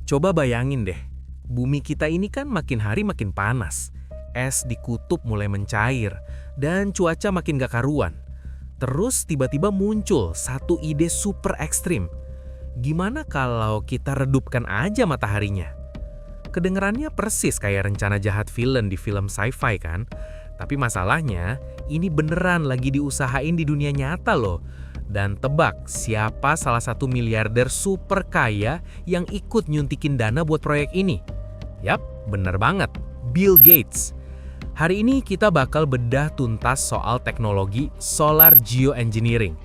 Coba bayangin deh, bumi kita ini kan makin hari makin panas. Es di kutub mulai mencair, dan cuaca makin gak karuan. Terus tiba-tiba muncul satu ide super ekstrim. Gimana kalau kita redupkan aja mataharinya? Kedengerannya persis kayak rencana jahat villain di film sci-fi kan? Tapi masalahnya, ini beneran lagi diusahain di dunia nyata loh. Dan tebak, siapa salah satu miliarder super kaya yang ikut nyuntikin dana buat proyek ini? Yap, bener banget, Bill Gates. Hari ini kita bakal bedah tuntas soal teknologi solar geoengineering.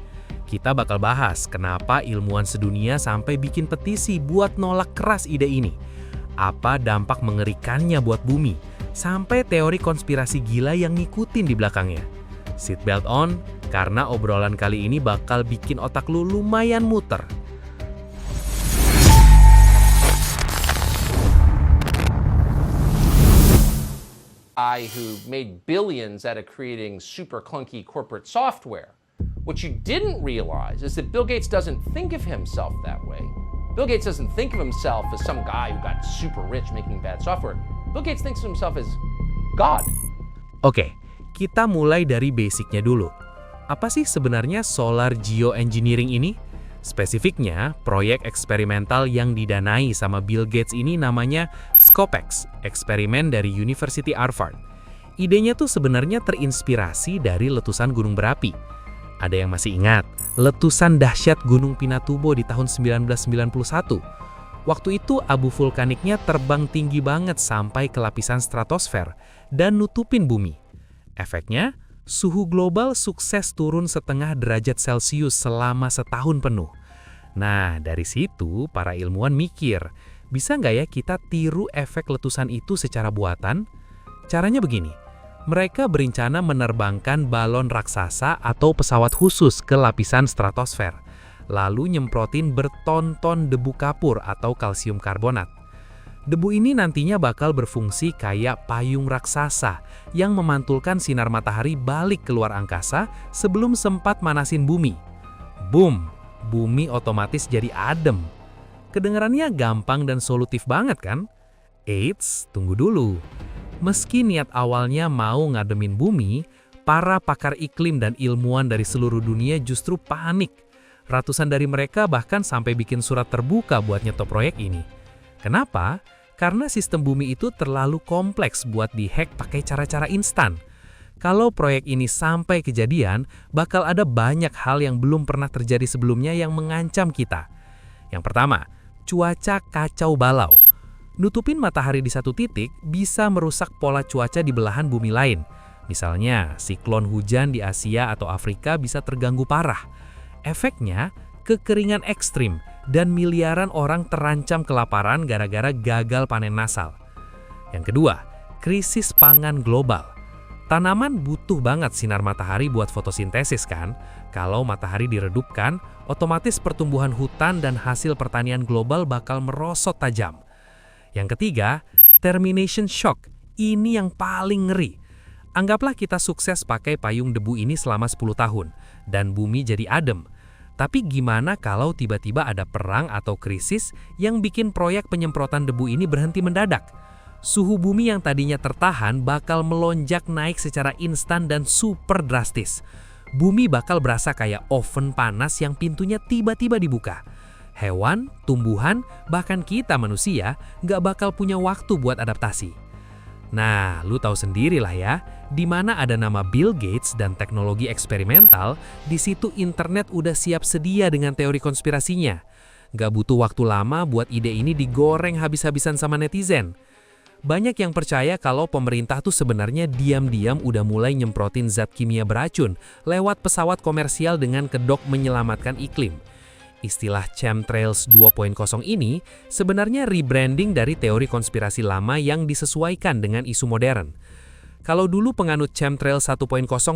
Kita bakal bahas kenapa ilmuwan sedunia sampai bikin petisi buat nolak keras ide ini. Apa dampak mengerikannya buat bumi, sampai teori konspirasi gila yang ngikutin di belakangnya. Seatbelt on, karena obrolan kali ini bakal bikin otak lu lumayan muter. Who made billions out of creating super clunky corporate software. What you didn't realize is that Bill Gates doesn't think of himself that way. Bill Gates doesn't think of himself as some guy who got super rich making bad software. Bill Gates thinks of himself as God. Oke, kita mulai dari basicnya dulu. Apa sih sebenarnya solar geoengineering ini? Spesifiknya, proyek eksperimental yang didanai sama Bill Gates ini namanya SCOPEX, eksperimen dari University Harvard. Idenya tuh sebenarnya terinspirasi dari letusan gunung berapi. Ada yang masih ingat, letusan dahsyat Gunung Pinatubo di tahun 1991. Waktu itu abu vulkaniknya terbang tinggi banget sampai ke lapisan stratosfer dan nutupin bumi. Efeknya, suhu global sukses turun 0,5 derajat Celcius selama setahun penuh. Nah, dari situ para ilmuwan mikir, bisa nggak ya kita tiru efek letusan itu secara buatan? Caranya begini, mereka berencana menerbangkan balon raksasa atau pesawat khusus ke lapisan stratosfer, lalu nyemprotin berton-ton debu kapur atau kalsium karbonat. Debu ini nantinya bakal berfungsi kayak payung raksasa yang memantulkan sinar matahari balik keluar angkasa sebelum sempat manasin bumi. Boom! Bumi otomatis jadi adem. Kedengarannya gampang dan solutif banget kan? Eits, tunggu dulu. Meski niat awalnya mau ngademin bumi, para pakar iklim dan ilmuwan dari seluruh dunia justru panik. Ratusan dari mereka bahkan sampai bikin surat terbuka buat nyetop proyek ini. Kenapa? Karena sistem bumi itu terlalu kompleks buat dihack pakai cara-cara instan. Kalau proyek ini sampai kejadian, bakal ada banyak hal yang belum pernah terjadi sebelumnya yang mengancam kita. Yang pertama, cuaca kacau balau. Nutupin matahari di satu titik bisa merusak pola cuaca di belahan bumi lain. Misalnya, siklon hujan di Asia atau Afrika bisa terganggu parah. Efeknya, kekeringan ekstrim, dan miliaran orang terancam kelaparan gara-gara gagal panen massal. Yang kedua, krisis pangan global. Tanaman butuh banget sinar matahari buat fotosintesis kan? Kalau matahari diredupkan, otomatis pertumbuhan hutan dan hasil pertanian global bakal merosot tajam. Yang ketiga, termination shock. Ini yang paling ngeri. Anggaplah kita sukses pakai payung debu ini selama 10 tahun, dan bumi jadi adem. Tapi gimana kalau tiba-tiba ada perang atau krisis yang bikin proyek penyemprotan debu ini berhenti mendadak? Suhu bumi yang tadinya tertahan bakal melonjak naik secara instan dan super drastis. Bumi bakal berasa kayak oven panas yang pintunya tiba-tiba dibuka. Hewan, tumbuhan, bahkan kita manusia nggak bakal punya waktu buat adaptasi. Nah, lu tahu sendirilah ya, di mana ada nama Bill Gates dan teknologi eksperimental, di situ internet udah siap sedia dengan teori konspirasinya. Gak butuh waktu lama buat ide ini digoreng habis-habisan sama netizen. Banyak yang percaya kalau pemerintah tuh sebenarnya diam-diam udah mulai nyemprotin zat kimia beracun lewat pesawat komersial dengan kedok menyelamatkan iklim. Istilah chemtrails 2.0 ini sebenarnya rebranding dari teori konspirasi lama yang disesuaikan dengan isu modern. Kalau dulu penganut chemtrails 1.0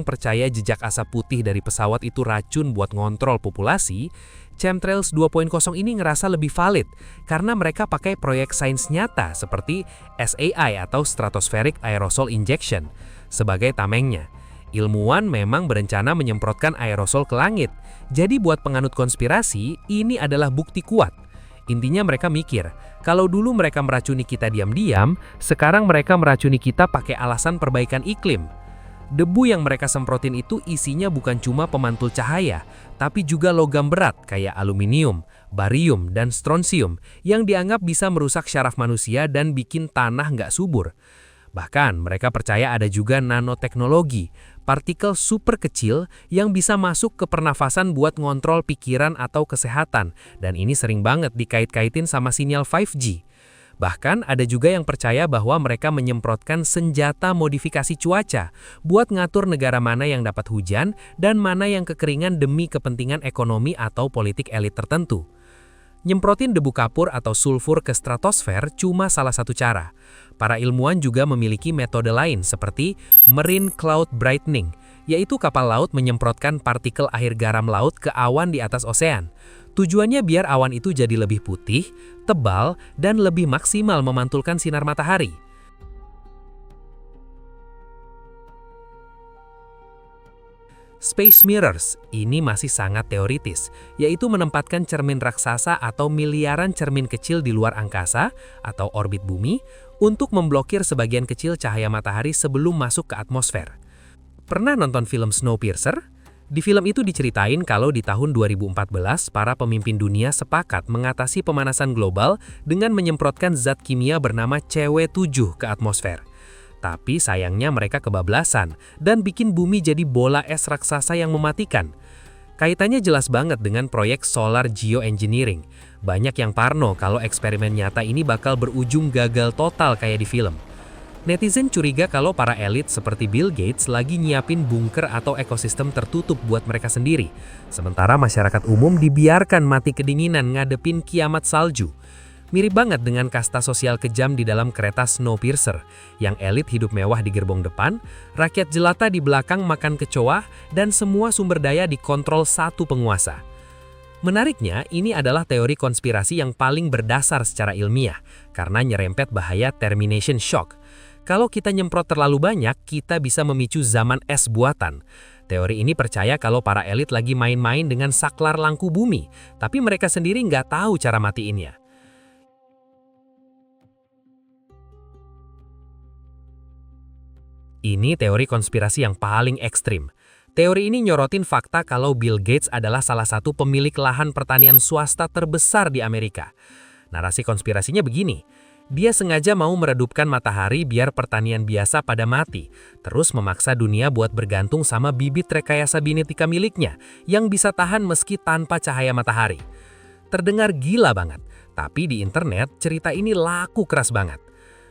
percaya jejak asap putih dari pesawat itu racun buat ngontrol populasi, chemtrails 2.0 ini ngerasa lebih valid karena mereka pakai proyek sains nyata seperti SAI atau Stratospheric Aerosol Injection sebagai tamengnya. Ilmuwan memang berencana menyemprotkan aerosol ke langit. Jadi buat penganut konspirasi, ini adalah bukti kuat. Intinya mereka mikir, kalau dulu mereka meracuni kita diam-diam, sekarang mereka meracuni kita pakai alasan perbaikan iklim. Debu yang mereka semprotin itu isinya bukan cuma pemantul cahaya, tapi juga logam berat kayak aluminium, barium, dan strontium yang dianggap bisa merusak syaraf manusia dan bikin tanah nggak subur. Bahkan mereka percaya ada juga nanoteknologi, partikel super kecil yang bisa masuk ke pernafasan buat ngontrol pikiran atau kesehatan, dan ini sering banget dikait-kaitin sama sinyal 5G. Bahkan ada juga yang percaya bahwa mereka menyemprotkan senjata modifikasi cuaca buat ngatur negara mana yang dapat hujan dan mana yang kekeringan demi kepentingan ekonomi atau politik elit tertentu. Nyemprotin debu kapur atau sulfur ke stratosfer cuma salah satu cara. Para ilmuwan juga memiliki metode lain seperti marine cloud brightening, yaitu kapal laut menyemprotkan partikel air garam laut ke awan di atas osean. Tujuannya biar awan itu jadi lebih putih, tebal, dan lebih maksimal memantulkan sinar matahari. Space mirrors ini masih sangat teoritis, yaitu menempatkan cermin raksasa atau miliaran cermin kecil di luar angkasa atau orbit bumi untuk memblokir sebagian kecil cahaya matahari sebelum masuk ke atmosfer. Pernah nonton film Snowpiercer? Di film itu diceritain kalau di tahun 2014 para pemimpin dunia sepakat mengatasi pemanasan global dengan menyemprotkan zat kimia bernama CW7 ke atmosfer. Tapi sayangnya mereka kebablasan dan bikin bumi jadi bola es raksasa yang mematikan. Kaitannya jelas banget dengan proyek solar geoengineering. Banyak yang parno kalau eksperimen nyata ini bakal berujung gagal total kayak di film. Netizen curiga kalau para elit seperti Bill Gates lagi nyiapin bunker atau ekosistem tertutup buat mereka sendiri. Sementara masyarakat umum dibiarkan mati kedinginan ngadepin kiamat salju. Mirip banget dengan kasta sosial kejam di dalam kereta Snowpiercer, yang elit hidup mewah di gerbong depan, rakyat jelata di belakang makan kecoa, dan semua sumber daya dikontrol satu penguasa. Menariknya, ini adalah teori konspirasi yang paling berdasar secara ilmiah, karena nyerempet bahaya termination shock. Kalau kita nyemprot terlalu banyak, kita bisa memicu zaman es buatan. Teori ini percaya kalau para elit lagi main-main dengan saklar langku bumi, tapi mereka sendiri nggak tahu cara matiinnya. Ini teori konspirasi yang paling ekstrim. Teori ini nyorotin fakta kalau Bill Gates adalah salah satu pemilik lahan pertanian swasta terbesar di Amerika. Narasi konspirasinya begini, dia sengaja mau meredupkan matahari biar pertanian biasa pada mati, terus memaksa dunia buat bergantung sama bibit rekayasa genetika miliknya yang bisa tahan meski tanpa cahaya matahari. Terdengar gila banget, tapi di internet cerita ini laku keras banget.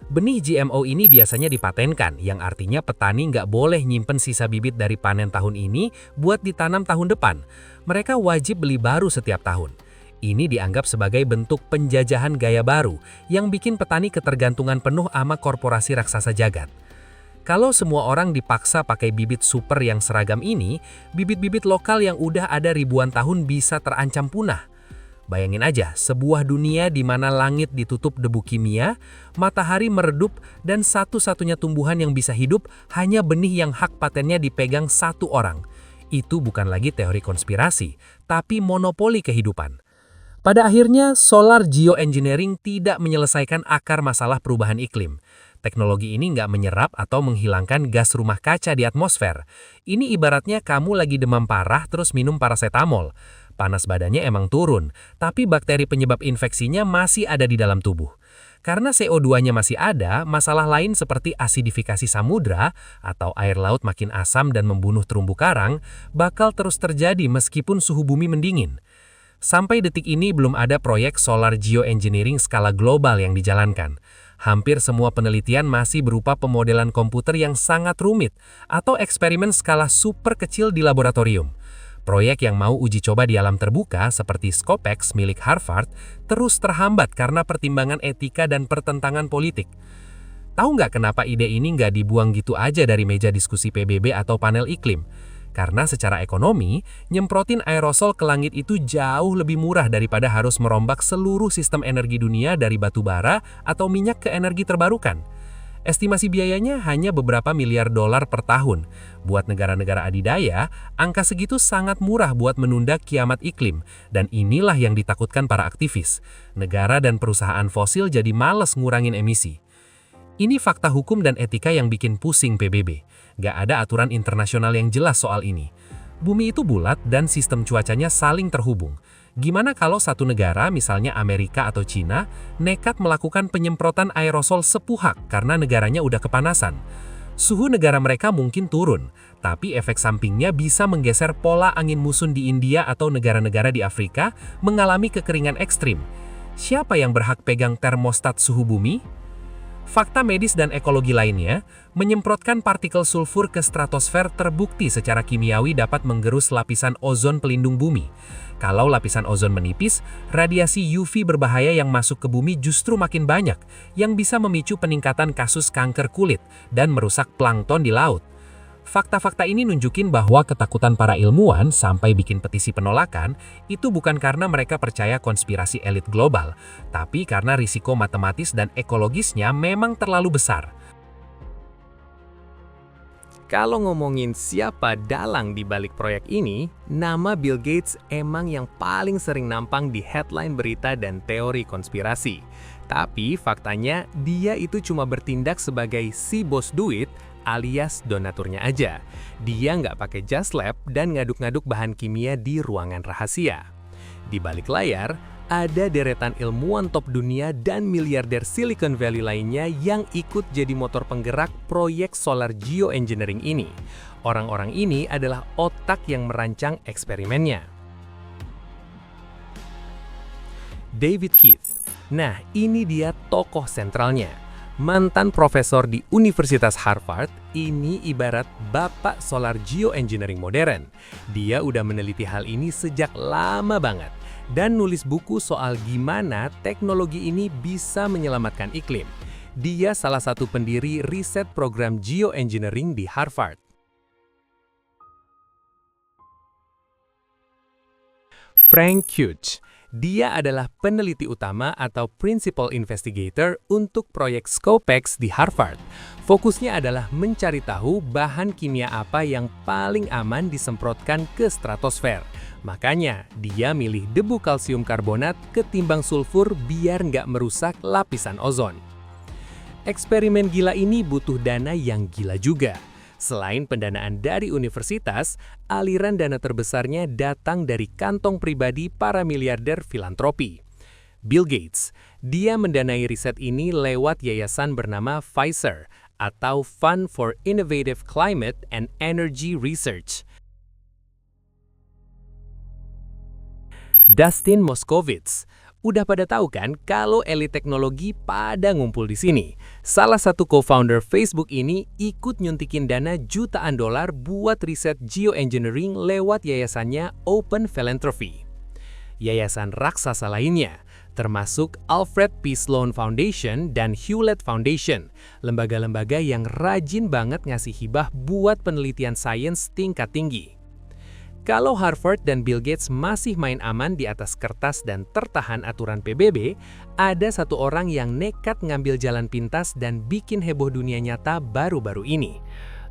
Benih GMO ini biasanya dipatenkan, yang artinya petani nggak boleh nyimpen sisa bibit dari panen tahun ini buat ditanam tahun depan. Mereka wajib beli baru setiap tahun. Ini dianggap sebagai bentuk penjajahan gaya baru yang bikin petani ketergantungan penuh sama korporasi raksasa jagat. Kalau semua orang dipaksa pakai bibit super yang seragam ini, bibit-bibit lokal yang udah ada ribuan tahun bisa terancam punah. Bayangin aja, sebuah dunia di mana langit ditutup debu kimia, matahari meredup, dan satu-satunya tumbuhan yang bisa hidup hanya benih yang hak patennya dipegang satu orang. Itu bukan lagi teori konspirasi, tapi monopoli kehidupan. Pada akhirnya, solar geoengineering tidak menyelesaikan akar masalah perubahan iklim. Teknologi ini nggak menyerap atau menghilangkan gas rumah kaca di atmosfer. Ini ibaratnya kamu lagi demam parah terus minum paracetamol. Panas badannya emang turun, tapi bakteri penyebab infeksinya masih ada di dalam tubuh. Karena CO2-nya masih ada, masalah lain seperti asidifikasi samudra atau air laut makin asam dan membunuh terumbu karang bakal terus terjadi meskipun suhu bumi mendingin. Sampai detik ini belum ada proyek solar geoengineering skala global yang dijalankan. Hampir semua penelitian masih berupa pemodelan komputer yang sangat rumit atau eksperimen skala super kecil di laboratorium. Proyek yang mau uji coba di alam terbuka seperti Scopex milik Harvard terus terhambat karena pertimbangan etika dan pertentangan politik. Tahu nggak kenapa ide ini nggak dibuang gitu aja dari meja diskusi PBB atau panel iklim? Karena secara ekonomi, nyemprotin aerosol ke langit itu jauh lebih murah daripada harus merombak seluruh sistem energi dunia dari batu bara atau minyak ke energi terbarukan. Estimasi biayanya hanya beberapa miliar dolar per tahun. Buat negara-negara adidaya, angka segitu sangat murah buat menunda kiamat iklim. Dan inilah yang ditakutkan para aktivis. Negara dan perusahaan fosil jadi males ngurangin emisi. Ini fakta hukum dan etika yang bikin pusing PBB. Gak ada aturan internasional yang jelas soal ini. Bumi itu bulat dan sistem cuacanya saling terhubung. Gimana kalau satu negara, misalnya Amerika atau Cina, nekat melakukan penyemprotan aerosol sepuhak karena negaranya udah kepanasan? Suhu negara mereka mungkin turun, tapi efek sampingnya bisa menggeser pola angin muson di India atau negara-negara di Afrika mengalami kekeringan ekstrim. Siapa yang berhak pegang termostat suhu bumi? Fakta medis dan ekologi lainnya, menyemprotkan partikel sulfur ke stratosfer terbukti secara kimiawi dapat menggerus lapisan ozon pelindung bumi. Kalau lapisan ozon menipis, radiasi UV berbahaya yang masuk ke bumi justru makin banyak, yang bisa memicu peningkatan kasus kanker kulit dan merusak plankton di laut. Fakta-fakta ini nunjukin bahwa ketakutan para ilmuwan sampai bikin petisi penolakan itu bukan karena mereka percaya konspirasi elit global, tapi karena risiko matematis dan ekologisnya memang terlalu besar. Kalau ngomongin siapa dalang di balik proyek ini, nama Bill Gates emang yang paling sering nampang di headline berita dan teori konspirasi. Tapi faktanya dia itu cuma bertindak sebagai si bos duit alias donaturnya aja. Dia nggak pakai just lab dan ngaduk-ngaduk bahan kimia di ruangan rahasia. Di balik layar, ada deretan ilmuwan top dunia dan miliarder Silicon Valley lainnya yang ikut jadi motor penggerak proyek solar geoengineering ini. Orang-orang ini adalah otak yang merancang eksperimennya. David Keith. Nah, ini dia tokoh sentralnya. Mantan profesor di Universitas Harvard, ini ibarat bapak solar geoengineering modern. Dia udah meneliti hal ini sejak lama banget dan nulis buku soal gimana teknologi ini bisa menyelamatkan iklim. Dia salah satu pendiri riset program geoengineering di Harvard. Frank Hughes. Dia adalah peneliti utama atau principal investigator untuk proyek Scopex di Harvard. Fokusnya adalah mencari tahu bahan kimia apa yang paling aman disemprotkan ke stratosfer. Makanya, dia milih debu kalsium karbonat ketimbang sulfur biar nggak merusak lapisan ozon. Eksperimen gila ini butuh dana yang gila juga. Selain pendanaan dari universitas, aliran dana terbesarnya datang dari kantong pribadi para miliarder filantropi. Bill Gates, dia mendanai riset ini lewat yayasan bernama Pfizer atau Fund for Innovative Climate and Energy Research. Dustin Moskovitz. Udah pada tahu kan kalau elit teknologi pada ngumpul di sini. Salah satu co-founder Facebook ini ikut nyuntikin dana jutaan dolar buat riset geoengineering lewat yayasannya Open Philanthropy. Yayasan raksasa lainnya, termasuk Alfred P. Sloan Foundation dan Hewlett Foundation, lembaga-lembaga yang rajin banget ngasih hibah buat penelitian sains tingkat tinggi. Kalau Harvard dan Bill Gates masih main aman di atas kertas dan tertahan aturan PBB, ada satu orang yang nekat ngambil jalan pintas dan bikin heboh dunia nyata baru-baru ini.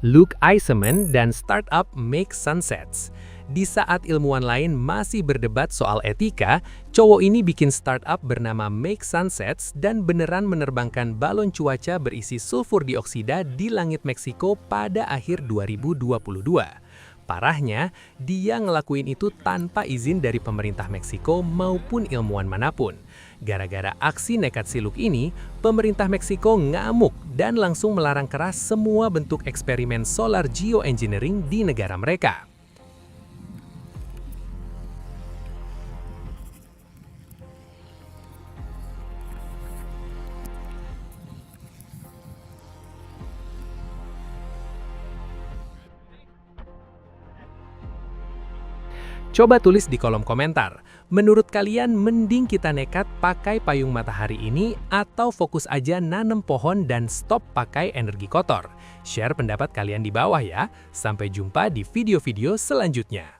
Luke Eisenman dan startup Make Sunsets. Di saat ilmuwan lain masih berdebat soal etika, cowok ini bikin startup bernama Make Sunsets dan beneran menerbangkan balon cuaca berisi sulfur dioksida di langit Meksiko pada akhir 2022. Parahnya, dia ngelakuin itu tanpa izin dari pemerintah Meksiko maupun ilmuwan manapun. Gara-gara aksi nekat si Luke ini, pemerintah Meksiko ngamuk dan langsung melarang keras semua bentuk eksperimen solar geoengineering di negara mereka. Coba tulis di kolom komentar, menurut kalian mending kita nekat pakai payung matahari ini atau fokus aja nanam pohon dan stop pakai energi kotor? Share pendapat kalian di bawah ya. Sampai jumpa di video-video selanjutnya.